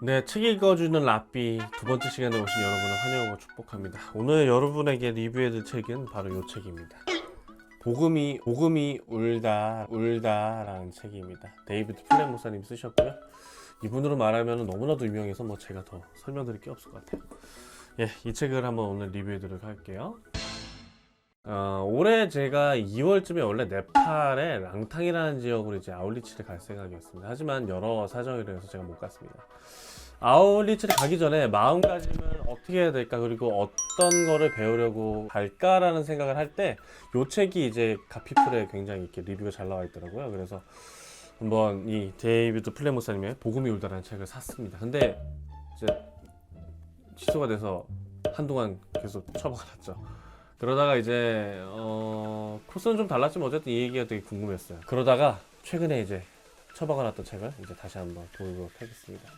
네, 책 읽어주는 라삐 두 번째 시간에 오신 여러분을 환영하고 축복합니다. 오늘 여러분에게 리뷰해드릴 책은 바로 이 책입니다. 복음이 울다라는 책입니다. 데이비드 플랫 목사님이 쓰셨고요. 이분으로 말하면 너무나도 유명해서 제가 더 설명드릴 게 없을 것 같아요. 예, 이 책을 한번 오늘 리뷰해드리도록 할게요. 올해 제가 2월쯤에 원래 네팔의 랑탕이라는 지역으로 이제 아울리치를 갈 생각이었습니다. 하지만 여러 사정으로 해서 제가 못 갔습니다. 아울리치를 가기 전에 마음가짐을 어떻게 해야 될까, 그리고 어떤 거를 배우려고 갈까라는 생각을 할 때 이 책이 이제 가피풀에 굉장히 이렇게 리뷰가 잘 나와 있더라고요. 그래서 한번 이 데이비드 플랫 목사님의 복음이 울다라는 책을 샀습니다. 근데 이제 취소가 돼서 한동안 계속 처박아놨죠. 그러다가 이제 코스는 좀 달랐지만 어쨌든 이 얘기가 되게 궁금했어요. 그러다가 최근에 이제 처박아놨던 책을 이제 다시 한번 보도록 하겠습니다.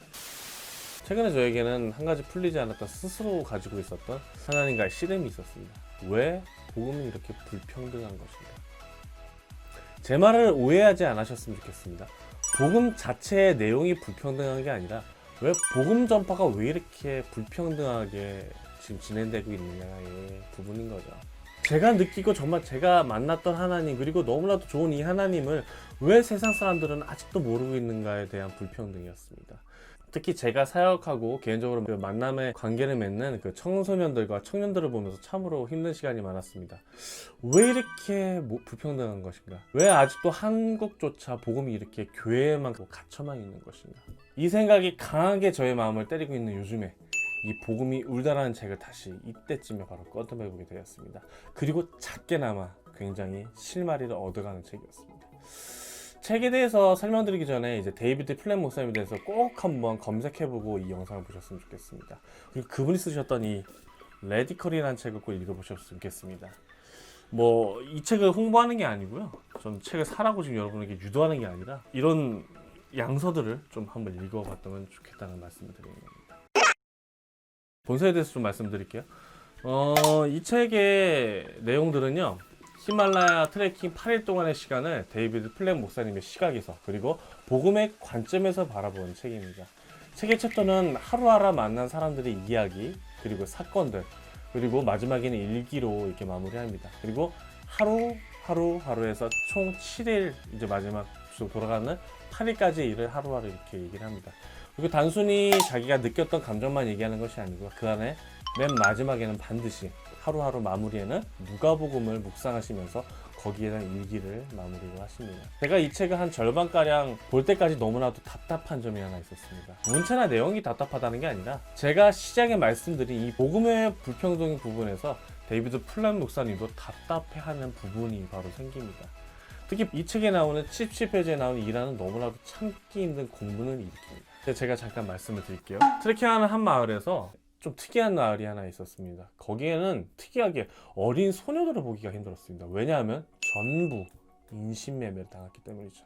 최근에 저에게는 한 가지 풀리지 않았던 스스로 가지고 있었던 하나님과의 씨름이 있었습니다. 왜 복음은 이렇게 불평등한 것인가? 제 말을 오해하지 않으셨으면 좋겠습니다. 복음 자체의 내용이 불평등한 게 아니라 왜 복음 전파가 왜 이렇게 불평등하게 지금 진행되고 있느냐의 부분인 거죠. 제가 느끼고 정말 제가 만났던 하나님, 그리고 너무나도 좋은 이 하나님을 왜 세상 사람들은 아직도 모르고 있는가에 대한 불평등이었습니다. 특히 제가 사역하고 개인적으로 그 만남의 관계를 맺는 그 청소년들과 청년들을 보면서 참으로 힘든 시간이 많았습니다. 왜 이렇게 불평등한 것인가? 왜 아직도 한국조차 복음이 이렇게 교회에만 갇혀만 있는 것인가? 이 생각이 강하게 저의 마음을 때리고 있는 요즘에 이 복음이 울다라는 책을 다시 이때쯤에 바로 꺼내보게 되었습니다. 그리고 작게나마 굉장히 실마리를 얻어가는 책이었습니다. 책에 대해서 설명드리기 전에 이제 데이비드 플랫 목사님에 대해서 꼭 한번 검색해보고 이 영상을 보셨으면 좋겠습니다. 그리고 그분이 쓰셨던 이 레디컬이라는 책을 꼭 읽어보셨으면 좋겠습니다. 이 책을 홍보하는 게 아니고요. 저는 책을 사라고 지금 여러분에게 유도하는 게 아니라 이런 양서들을 좀 한번 읽어봤다면 좋겠다는 말씀을 드리는 겁니다. 본서에 대해서 좀 말씀드릴게요. 이 책의 내용들은요, 히말라야 트레킹 8일 동안의 시간을 데이비드 플랫 목사님의 시각에서, 그리고 복음의 관점에서 바라보는 책입니다. 책의 챕터는 하루하루 만난 사람들의 이야기, 그리고 사건들, 그리고 마지막에는 일기로 이렇게 마무리합니다. 그리고 하루에서 총 7일, 이제 마지막 돌아가는 8일까지 일을 하루하루 이렇게 얘기를 합니다. 그리고 단순히 자기가 느꼈던 감정만 얘기하는 것이 아니고 그 안에 맨 마지막에는 반드시 하루하루 마무리에는 누가복음을 묵상하시면서 거기에 대한 일기를 마무리를 하십니다. 제가 이 책을 한 절반가량 볼 때까지 너무나도 답답한 점이 하나 있었습니다. 문체나 내용이 답답하다는 게 아니라 제가 시작에 말씀드린 이 복음의 불평등의 부분에서 데이비드 플랫 목사님도 답답해하는 부분이 바로 생깁니다. 특히 이 책에 나오는 77페이지에 나오는 이라는 너무나도 참기 힘든 공분을 일으킵니다. 제가 잠깐 말씀을 드릴게요. 트레킹하는 한 마을에서 좀 특이한 마을이 하나 있었습니다. 거기에는 특이하게 어린 소녀들을 보기가 힘들었습니다. 왜냐하면 전부 인신매매를 당했기 때문이죠.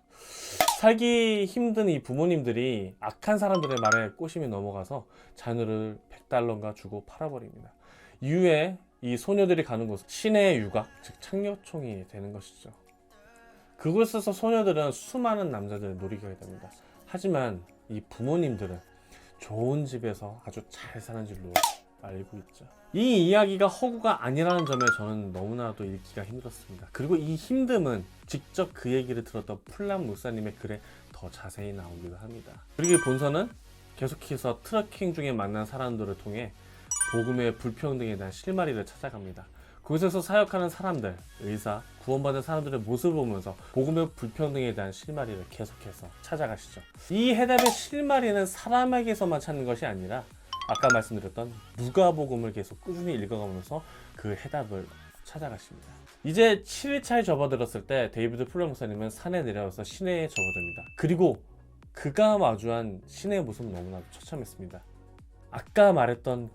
살기 힘든 이 부모님들이 악한 사람들의 말에 꼬심이 넘어가서 자녀를 100달러인가 주고 팔아버립니다. 이후에 이 소녀들이 가는 곳은 시내의 유각, 즉 창녀총이 되는 것이죠. 그곳에서 소녀들은 수많은 남자들을 노리게 됩니다. 하지만 이 부모님들은 좋은 집에서 아주 잘 사는 줄로 알고 있죠. 이 이야기가 허구가 아니라는 점에 저는 너무나도 읽기가 힘들었습니다. 그리고 이 힘듦은 직접 그 얘기를 들었던 플랫 목사님의 글에 더 자세히 나오기도 합니다. 그리고 본서는 계속해서 트레킹 중에 만난 사람들을 통해 복음의 불평등에 대한 실마리를 찾아갑니다. 그곳에서 사역하는 사람들, 의사, 구원받은 사람들의 모습을 보면서 복음의 불평등에 대한 실마리를 계속해서 찾아가시죠. 이 해답의 실마리는 사람에게서만 찾는 것이 아니라 아까 말씀드렸던 누가복음을 계속 꾸준히 읽어가면서 그 해답을 찾아가십니다. 이제 7일차에 접어들었을 때 데이비드 플랫 목사님은 산에 내려와서 시내에 접어듭니다. 그리고 그가 마주한 시내의 모습은 너무나도 처참했습니다. 아까 말했던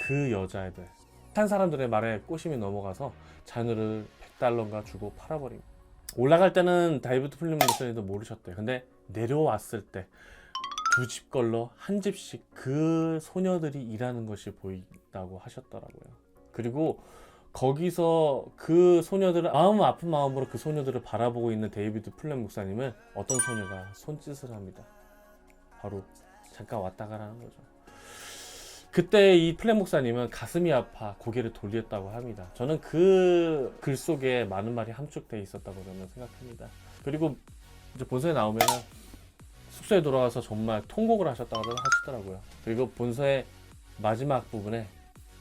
그 여자애들, 한 사람들의 말에 꼬심이 넘어가서 자녀를 100달러인가 주고 팔아버립니다. 올라갈 때는 데이비드 플랫 목사님도 모르셨대요. 근데 내려왔을 때 두 집 걸러 한 집씩 그 소녀들이 일하는 것이 보인다고 하셨더라고요. 그리고 거기서 그 소녀들을 마음 아픈 마음으로 그 소녀들을 바라보고 있는 데이비드 플랫 목사님은 어떤 소녀가 손짓을 합니다. 바로 잠깐 왔다 가라는 거죠. 그때 이 플랫 목사님은 가슴이 아파 고개를 돌렸다고 합니다. 저는 그 글 속에 많은 말이 함축되어 있었다고 저는 생각합니다. 그리고 이제 본서에 나오면 숙소에 돌아와서 정말 통곡을 하셨다고 하시더라고요. 그리고 본서의 마지막 부분에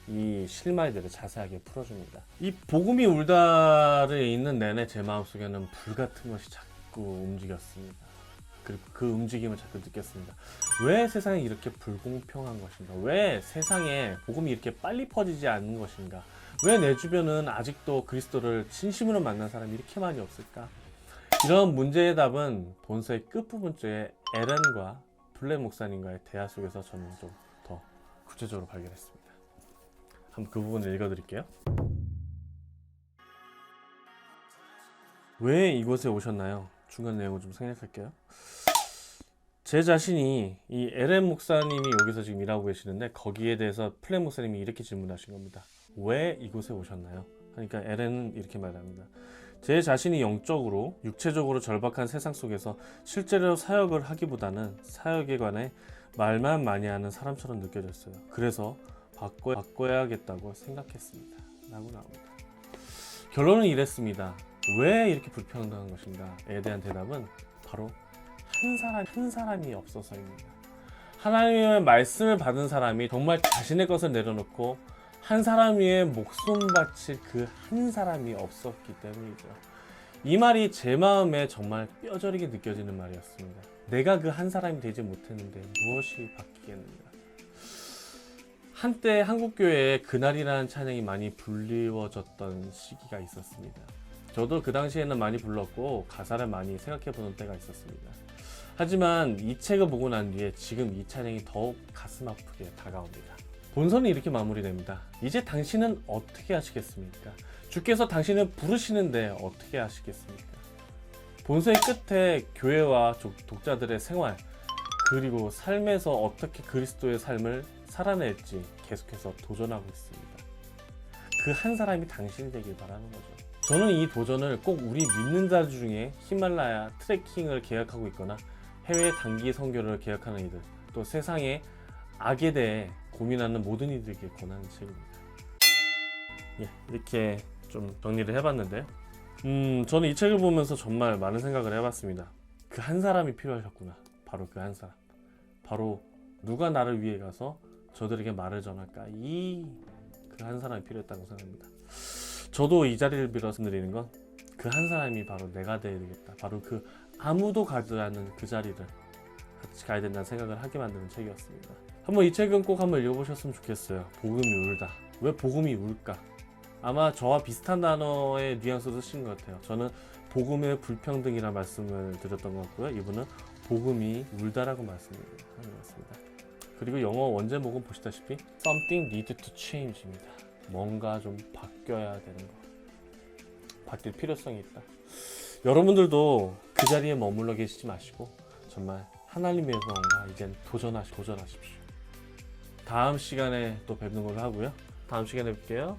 이 실마리들을 자세하게 풀어줍니다. 이 복음이 울다를 읽는 내내 제 마음속에는 불 같은 것이 자꾸 움직였습니다. 그리고 그 움직임을 자꾸 느꼈습니다. 왜 세상이 이렇게 불공평한 것인가? 왜 세상에 복음이 이렇게 빨리 퍼지지 않는 것인가? 왜 내 주변은 아직도 그리스도를 진심으로 만난 사람이 이렇게 많이 없을까? 이런 문제의 답은 본서의 끝부분쯤에 에렌과 블랙 목사님과의 대화 속에서 저는 좀 더 구체적으로 발견했습니다. 한번 그 부분을 읽어드릴게요. 왜 이곳에 오셨나요? 중간 내용을 좀 생략할게요. 제 자신이 이 에렌 목사님이 여기서 지금 일하고 계시는데 거기에 대해서 플랫 목사님이 이렇게 질문하신 겁니다. 왜 이곳에 오셨나요? 그러니까 에렌은 이렇게 말합니다. 제 자신이 영적으로 육체적으로 절박한 세상 속에서 실제로 사역을 하기보다는 사역에 관해 말만 많이 하는 사람처럼 느껴졌어요. 그래서 바꿔야겠다고 생각했습니다. 라고 나옵니다. 결론은 이랬습니다. 왜 이렇게 불평등한 것인가에 대한 대답은 바로 한 사람이 없어서입니다. 하나님의 말씀을 받은 사람이 정말 자신의 것을 내려놓고 한 사람 위에 목숨 바칠 그 한 사람이 없었기 때문이죠. 이 말이 제 마음에 정말 뼈저리게 느껴지는 말이었습니다. 내가 그 한 사람이 되지 못했는데 무엇이 바뀌겠는가? 한때 한국교회에 그날이라는 찬양이 많이 불리워졌던 시기가 있었습니다. 저도 그 당시에는 많이 불렀고 가사를 많이 생각해보는 때가 있었습니다. 하지만 이 책을 보고 난 뒤에 지금 이 찬양이 더욱 가슴 아프게 다가옵니다. 본서는 이렇게 마무리됩니다. 이제 당신은 어떻게 하시겠습니까? 주께서 당신을 부르시는데 어떻게 하시겠습니까? 본서의 끝에 교회와 독자들의 생활 그리고 삶에서 어떻게 그리스도의 삶을 살아낼지 계속해서 도전하고 있습니다. 그 한 사람이 당신이 되길 바라는 거죠. 저는 이 도전을 꼭 우리 믿는 자 중에 히말라야 트레킹을 계획하고 있거나 해외 단기 선교를 계획하는 이들, 또 세상의 악에 대해 고민하는 모든 이들에게 권하는 책입니다. 이렇게 좀 정리를 해봤는데요. 저는 이 책을 보면서 정말 많은 생각을 해봤습니다. 그 한 사람이 필요하셨구나. 바로 그 한 사람. 바로 누가 나를 위해 가서 저들에게 말을 전할까? 그 한 사람이 필요했다고 생각합니다. 저도 이 자리를 빌어서 드리는 건 그 한 사람이 바로 내가 되어야 되겠다. 바로 그 아무도 가지 않는 그 자리를 같이 가야 된다는 생각을 하게 만드는 책이었습니다. 한번 이 책은 꼭 한번 읽어보셨으면 좋겠어요. 복음이 울다. 왜 복음이 울까? 아마 저와 비슷한 단어의 뉘앙스도 쓰신 것 같아요. 저는 복음의 불평등이라는 말씀을 드렸던 것 같고요. 이분은 복음이 울다라고 말씀을 하는 것 같습니다. 그리고 영어 원제목은 보시다시피 Something need to change입니다. 뭔가 좀 바뀌어야 되는 거. 바뀔 필요성이 있다. 여러분들도 그 자리에 머물러 계시지 마시고 정말 하나님의 뭔가 이젠 도전하십시오. 다음 시간에 또 뵙는 걸로 하고요. 다음 시간에 뵐게요.